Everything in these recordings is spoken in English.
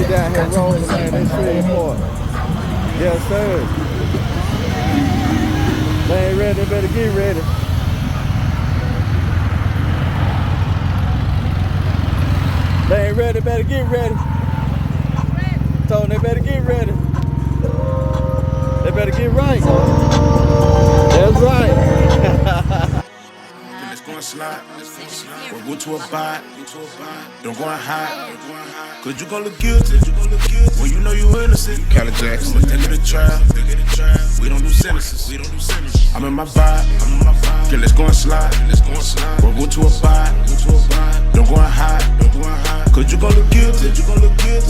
down here rolling, man, in Shreveport. Yes, sir. They ain't ready, they better get ready. They ain't ready, better get ready. Told them they better get ready. They better get right. That's right. Let's go and slide. We'll go to a bite. Don't go and hide. Cause you gon' look guilty. When you know you innocent. Cali Jackson, let's take it to trial. We don't do sentences. I'm in my vibe. Okay, let's go and slide. We'll go to a bite. Don't go and hide. Cause you gon' look guilty.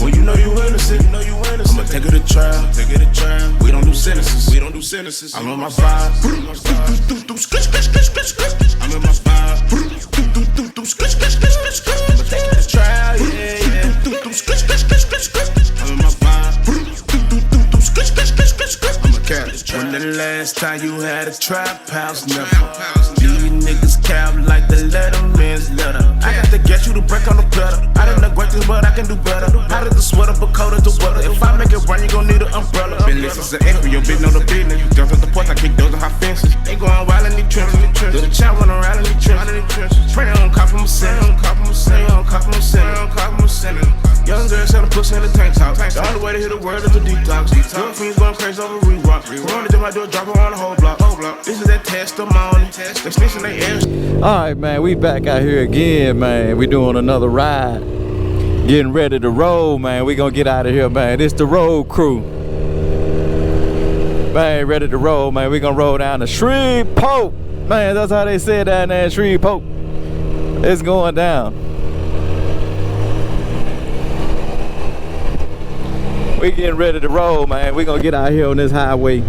When you know you innocent. I'ma take it to trial. We don't do sentences. I'm in my vibe. I'm in my vibe. I'ma take it to trial, yeah. I'm in my vibe. I'm a cat. When the last time you had a trap house, never. These niggas cap like the Letterman's letter. I got to get you to break on the platter. I done neglect this, but I can do better. How did the sweater, but colder the weather? If I make it run, you gon' need an umbrella. Been listening to X, your bitch know the business. You jump at the porch, I kick those on high fences. They going wild in these trenches. Do the child run around in these trenches. Pray on cop from a sinner. Young girl selling pussy in the tank top. The only way to hit the world is a detox. Young fiends going crazy over re-rock. Run to my door, drop her on the whole block. This is that testimony. They snitching they ass. Alright, man, we back out here again, man. We doing another ride. Getting ready to roll, man. We gonna get out of here, man. This the road crew. Man, ready to roll, man. We gonna roll down to Shreveport. Man, that's how they say it down there in Shreveport. It's going down. We getting ready to roll, man. We gonna get out here on this highway.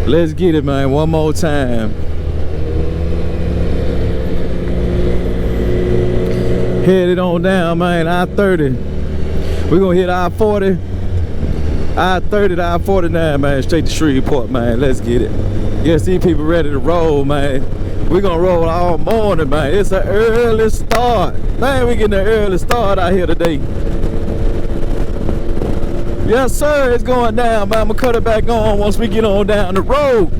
Let's get it, man, one more time. Headed on down, man, I-30. We're gonna hit I-40, I-30 to I-49, man, straight to Shreveport, man. Let's get it. Yes, these people ready to roll, man. We're gonna roll all morning, man. It's an early start. Man, we getting an early start out here today. Yes, sir, it's going down, man. I'm gonna cut it back on once we get on down the road.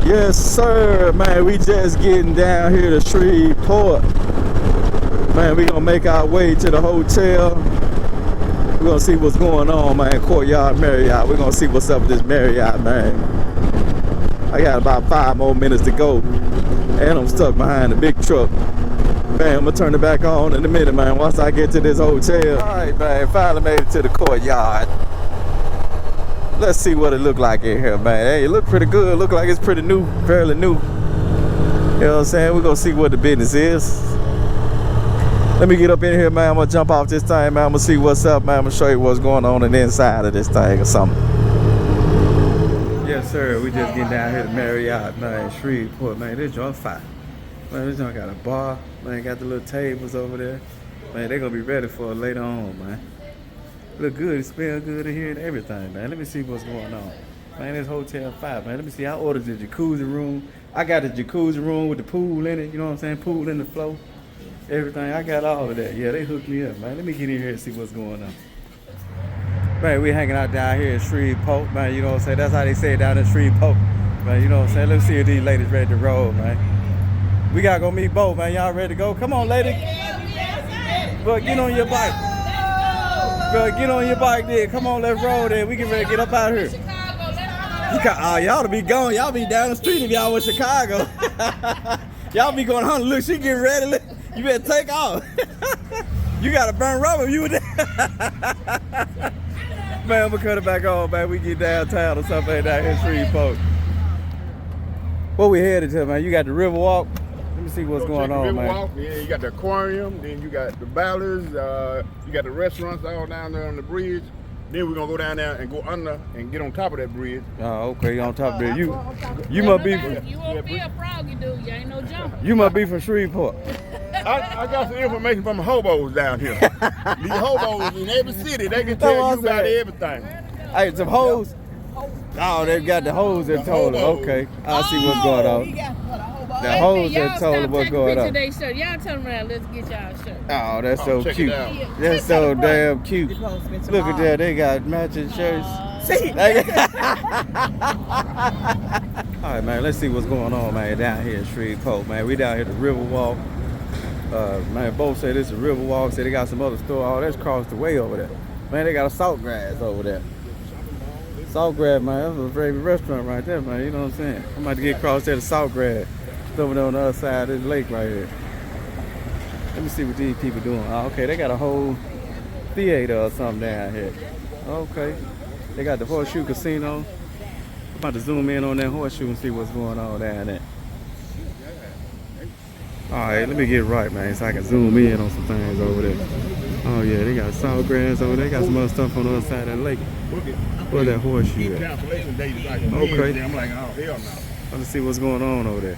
Yes, sir, man, we just getting down here to Shreveport. Man, we gonna make our way to the hotel. We're gonna see what's going on, man. Courtyard Marriott. We're gonna see what's up with this Marriott, man. I got about 5 more minutes to go, and I'm stuck behind the big truck. Man, I'm gonna turn it back on in a minute, man, once I get to this hotel. All right, man, finally made it to the courtyard. Let's see what it look like in here, man. Hey, it look pretty good. Look like it's pretty new, fairly new. You know what I'm saying? We're gonna see what the business is. Let me get up in here, man. I'm gonna jump off this thing, man. I'm gonna see what's up, man. I'm gonna show you what's going on the inside of this thing or something. Yes, sir. We just getting down here to Marriott, man. Shreveport, man. This joint fire. Man, this joint got a bar. Man, got the little tables over there. Man, they gonna be ready for it later on, man. Look good, it smells good in here and everything, man. Let me see what's going on. Man, this hotel 5, man. Let me see, I ordered the jacuzzi room. I got the jacuzzi room with the pool in it, you know what I'm saying? Pool in the floor. Everything, I got all of that. Yeah, they hooked me up, man. Let me get in here and see what's going on. Man, we hanging out down here in Shreveport, man. You know what I'm saying? That's how they say it down in Shreveport. Man, you know what I'm saying? Let me see if these ladies ready to roll, man. We gotta go meet both, man. Y'all ready to go? Come on, lady. But get on your bike. Girl, get on your bike there. Come on, let's roll there. We can ready to get up out here. Oh, y'all to be gone. Y'all be down the street if y'all in Chicago. Y'all be going home. Look, she getting ready. You better take off. You got to burn rubber. You there. Man, I'm going to cut it back on, man. We get downtown or something down here in Shreveport. Where we headed to, man? You got the Riverwalk. Let me see what's Go going check the on, river man. walk. Yeah, you got the aquarium. Then you got the Ballards. You got the restaurants all down there on the bridge. Then we're gonna go down there and go under and get on top of that bridge. Oh, okay, you on top there. You must be. You won't be a froggy dude. You ain't no jumper. You must be from Shreveport. I got some information from the hobos down here. These hobos in every city, they can That's tell what you I about said. everything. Hey, some hoes. Oh, they got the hoes that told her. Okay, I see what's going on. The hoes that told her what's going on. Y'all turn around. Let's get y'all a shirt. Oh, that's so check it cute. out. That's so damn cute. Look at that, they got matching shirts. See? All right, man, let's see what's going on, man, down here in Shreveport, man. We down here at the Riverwalk. Man, both say this is a Riverwalk. Say they got some other store. Oh, that's across the way over there. Man, they got a Saltgrass over there. Saltgrass, man, that's a favorite restaurant right there, man. You know what I'm saying? I'm about to get across there to Saltgrass. It's over there on the other side of the lake right here. Let me see what these people doing. Oh, okay, they got a whole theater or something down here. Okay. They got the Horseshoe Casino. I'm about to zoom in on that horseshoe and see what's going on down there. Alright, let me get right, man, so I can zoom in on some things over there. Oh yeah, they got Saltgrass over there. They got some other stuff on the other side of the lake. Where's that horseshoe at? Cancellation date is like Okay. Wednesday. I'm like, oh, hell no. Let's see what's going on over there.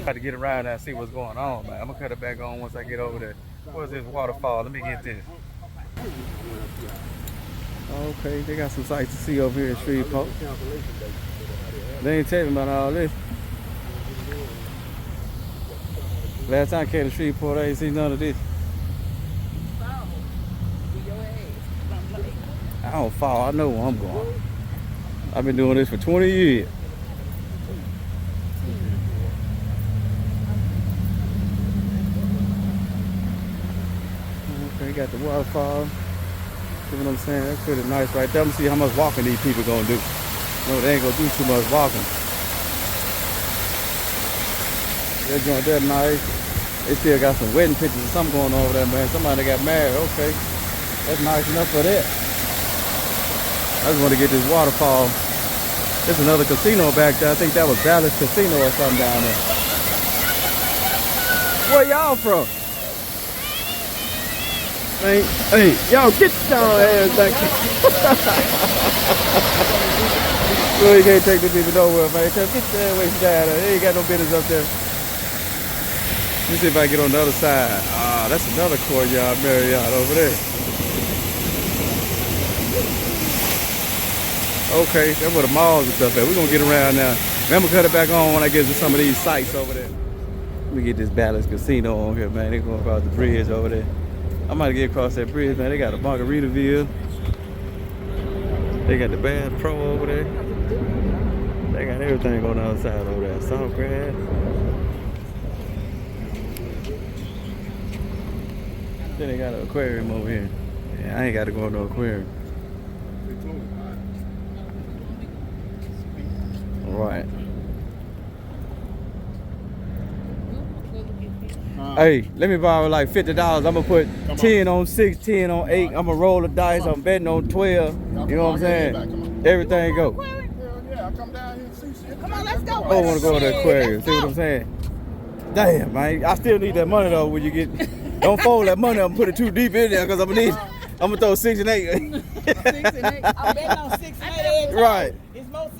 Got to get around there and see what's going on, man. I'm gonna cut it back on once I get over there. Where's this waterfall? Let me get this. Okay, they got some sights to see over here in Shreveport. They ain't telling me about all this. Last time I came to Shreveport, I ain't seen none of this. I don't fall. I know where I'm going. I've been doing this for 20 years. Okay, got the waterfall. See what I'm saying? That's pretty nice right there. Let me see how much walking these people gonna do. No, they ain't gonna do too much walking. They're doing that nice. They still got some wedding pictures or something going on over there, man. Somebody got married. Okay, that's nice enough for that. I just want to get this waterfall. There's another casino back there. I think that was Dallas Casino or something down there. Where y'all from? Hey, y'all get y'all ass back here. Well, you can't take the people nowhere, man. Get your way down there. They ain't got no business up there. Let me see if I can get on the other side. Ah, that's another courtyard Marriott over there. Okay, that's where the malls and stuff at. We're gonna get around now. I'm gonna cut it back on when I get to some of these sites over there. Let me get this Dallas Casino on here, man. They're going across the bridge over there. I'm about to get across that bridge, man. They got a Margaritaville. They got the Bass Pro over there. They got everything on the other side over there. Saltgrass. Then they got an aquarium over here. Yeah, I ain't got to go in no aquarium. All right. Hey, let me borrow like $50. I'm gonna put 10 on 6, 10 on 8. I'm gonna roll the dice. I'm betting on 12. You know what I'm saying? Everything go. Yeah, come down here and see shit. Come on, let's go. I don't want to go to the aquarium. See what I'm saying? Damn, man. I still need that money though. When you get, don't fold that money up and put it too deep in there, cause I'm gonna throw 6 and 8. 6 and 8. I'm betting on 6 and 8. Right. It's most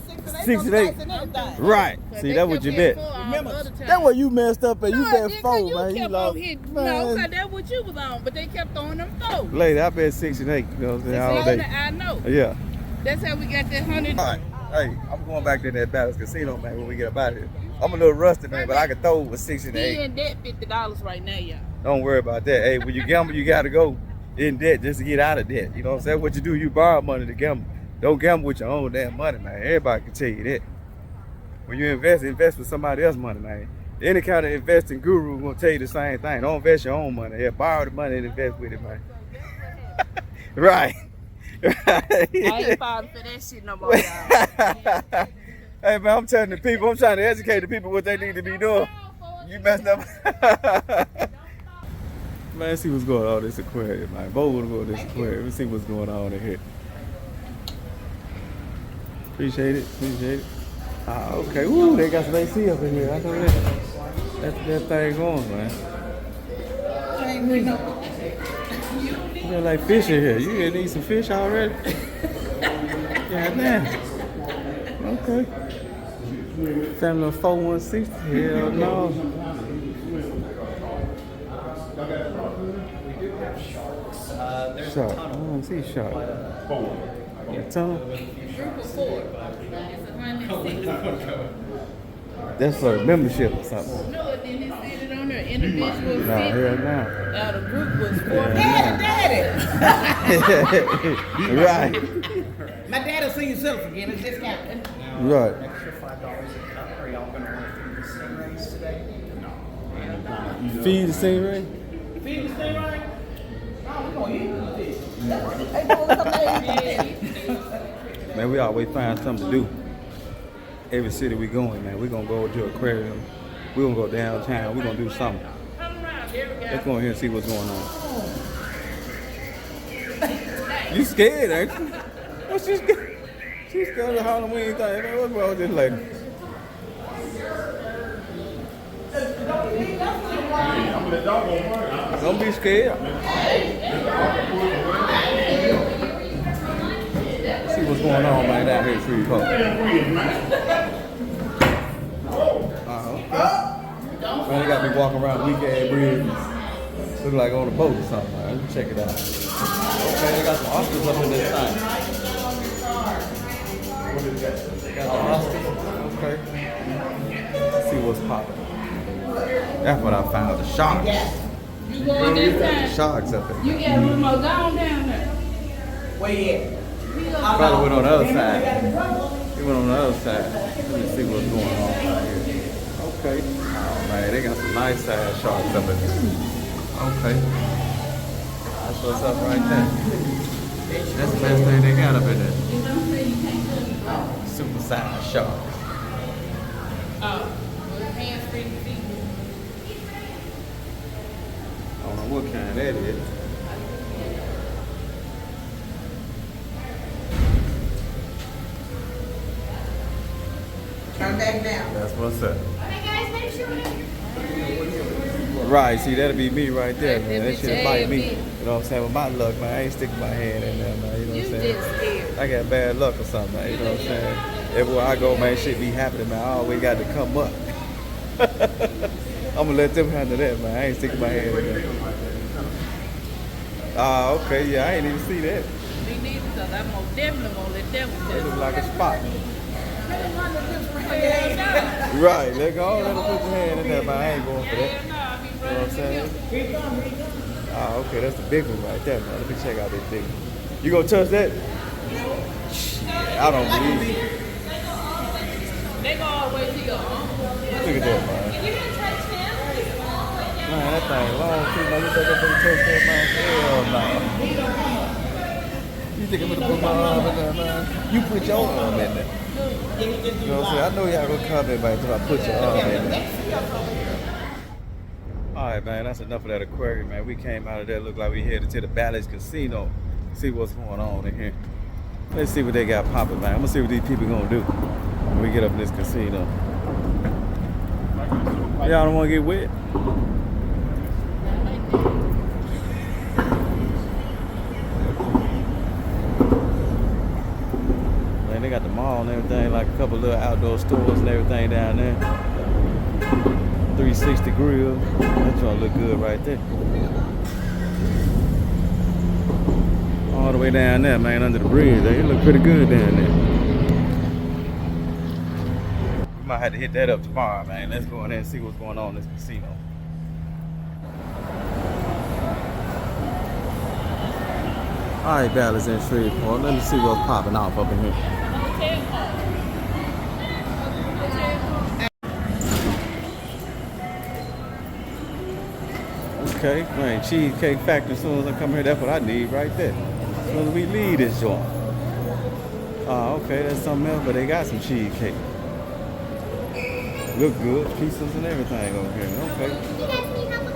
6 and 8. 6 and 8. Right. See, that's what you bet. Remember, That's what you messed up at. You bet 4, man. You lost. No, cause that's what you was on, but they kept throwing them 4. Lady, I bet 6 and 8. You know what I'm saying? All day. I know. Yeah. That's how we got that 100. All right. Hey, I'm going back to that Dallas Casino, man, when we get up out of here. I'm a little rusty, man, but I can throw with 6 and 8. He in debt $50 right now, y'all. Don't worry about that. Hey, when you gamble, you got to go in debt just to get out of debt. You know what I'm saying? What you do, you borrow money to gamble. Don't gamble with your own damn money, man. Everybody can tell you that. When you invest with somebody else's money, man. Any kind of investing guru will tell you the same thing. Don't invest your own money. Yeah, borrow the money and invest with it, man. Right. I ain't falling for that shit no more, y'all. Hey, man, I'm telling the people, I'm trying to educate the people what they need to be doing. You messed up. Man, let's see what's going on in this aquarium, man. Bo wanna go to this aquarium. Let's see what's going on in here. Appreciate it. Ah, okay. Ooh, they got some AC up in here. I know that. That thing going, man. You got like fish in here. You gonna eat some fish already? Yeah, damn. Okay. Family of 4160. Hell no. Shark. I don't see shark. A ton. That's for membership or something. No, it didn't say it on there. Individual fee. Nah, hell no. Now the group was $4. Right. My dad'll see yourself again. It's discount. Right. Extra $5 a cup. Are y'all gonna want to feed the stingrays today? Feed the stingray? Feed the stingray? No, we're gonna eat this. Man, we always find something to do. Every city we going, man, we gonna go to an aquarium. We gonna go downtown. We gonna do something. Let's go in here and see what's going on. You scared, ain't you? What's she scared? She's scared of the Halloween thing. Man, what's wrong with this lady? Don't be scared. See what's going on right down here at Shreveport. Man, they got me walking around weekend bridge. Look like on a boat or something. Right, let me check it out. Okay, they got some oysters up in this thing. Got some oysters. Okay. Let's see what's popping. That's what I found. The sharks. You going this time? Sharks up there. You got one more gone down there. Where you at? Probably went on the other side. He went on the other side. Let me see what's going on right here. Okay. Oh man, they got some nice size sharks up in there. Okay. That's what's up right there. That's the best thing they got up in there. Super size sharks. Oh, hands-free feet. I don't know what kind that is. Turn back down. That's what's up. Okay, guys, make sure. Right, see, that'll be me right there, man. That That shit bitch bite me. ain't me. You know what I'm saying? With my luck, man, I ain't sticking my hand in there, man. You know what You I'm saying? just scared. I got bad luck or something, man. You know what I'm saying? Everywhere I go, man, shit be happening, man. I always got to come up. I'm gonna let them handle that, man. I ain't sticking my hand in there. Ah, okay, yeah, I ain't even see that. Me neither, because I'm most definitely going to let them It test. look like a spot. Hell no. Right, let go, let them put your hand in there, man. I ain't going for that. Hell no, I be You know what I'm saying? Ah, okay, that's the big one right there, man. Let me check out this big one. You gonna touch that? I don't believe it. They go all the way to your Look at that, man. Man, that thing long too, man. You think I'm gonna touch that, man? Hell no. You think I'm gonna put my arm in there, man? You put your arm in there. You know what I'm saying? I know y'all gonna comment, man, until I put your arm in there. Alright, man, that's enough of that aquarium, man. We came out of there, looked like we headed to the Bally's Casino. See what's going on in here. Let's see what they got popping, man. I'm gonna see what these people gonna do when we get up in this casino. Y'all don't wanna get wet? Man, they got the mall and everything, like a couple little outdoor stores and everything down there. 360 grill. That joint look good right there. All the way down there, man, under the bridge. It look pretty good down there. We might have to hit that up tomorrow, man. Let's go in there and see what's going on in this casino. All right, Bally's in Shreveport. Let me see what's popping off up in here. Okay, man, Cheesecake Factory. As soon as I come here, that's what I need right there. As soon as we leave this joint. Okay, that's something else, but they got some cheesecake. Look good, pieces and everything over here. Okay.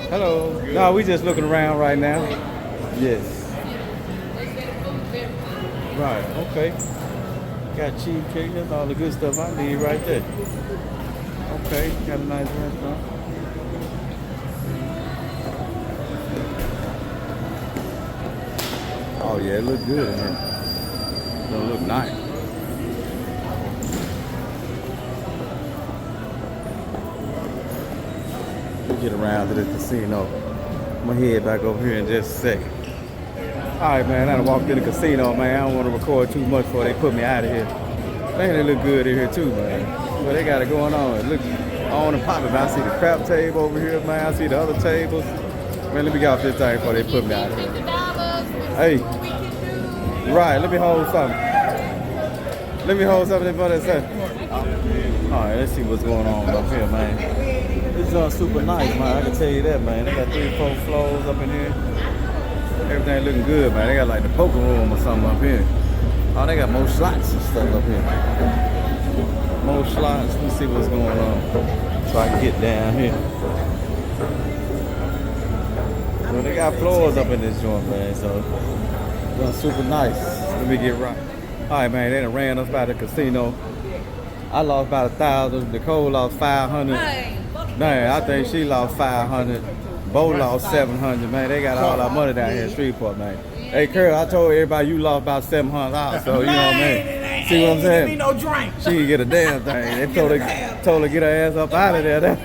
Hello. No, we just looking around right now. Yes. Right, okay. Got cheap cake. That's all the good stuff I need right there. Okay, got a nice restaurant. Oh yeah, it look good in here. Don't look nice. We'll get around to the casino. I'm gonna head back over here in just a second. Alright man, I done walked in the casino, man. I don't want to record too much before they put me out of here. Man, they look good in here too, man. Well, they got it going on. It looks on and popping. I see the crab table over here, man. I see the other tables. Man, let me get off this thing before they put me out of here. Hey. Right, let me hold something. Let me hold something before they say. Alright, let's see what's going on up here, man. This is super nice, man. I can tell you that, man. They got 3-4 floors up in here. Everything looking good, man. They got like the poker room or something up here. Oh, they got more slots and stuff up here. More slots. Let's see what's going on. So I can get down here. So they got floors up in this joint, man. So it's super nice. Let me get right. All right, man. They done ran us by the casino. I lost about 1,000. Nicole lost 500. Man, I think she lost 500. Bo lost 700, man. They got all our money down here in Shreveport, man. Hey, Curl, I told everybody you lost about $700, so you know what I mean? See what I'm saying? Ain't no drink. She didn't get a damn thing. They told her to get her ass up out of there.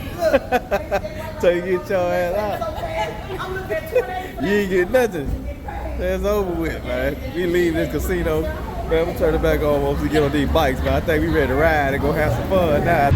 So you get your ass out. You ain't get nothing. That's over with, man. We leave this casino. Man, we'll turn it back on once we get on these bikes, man. I think we ready to ride and go have some fun now.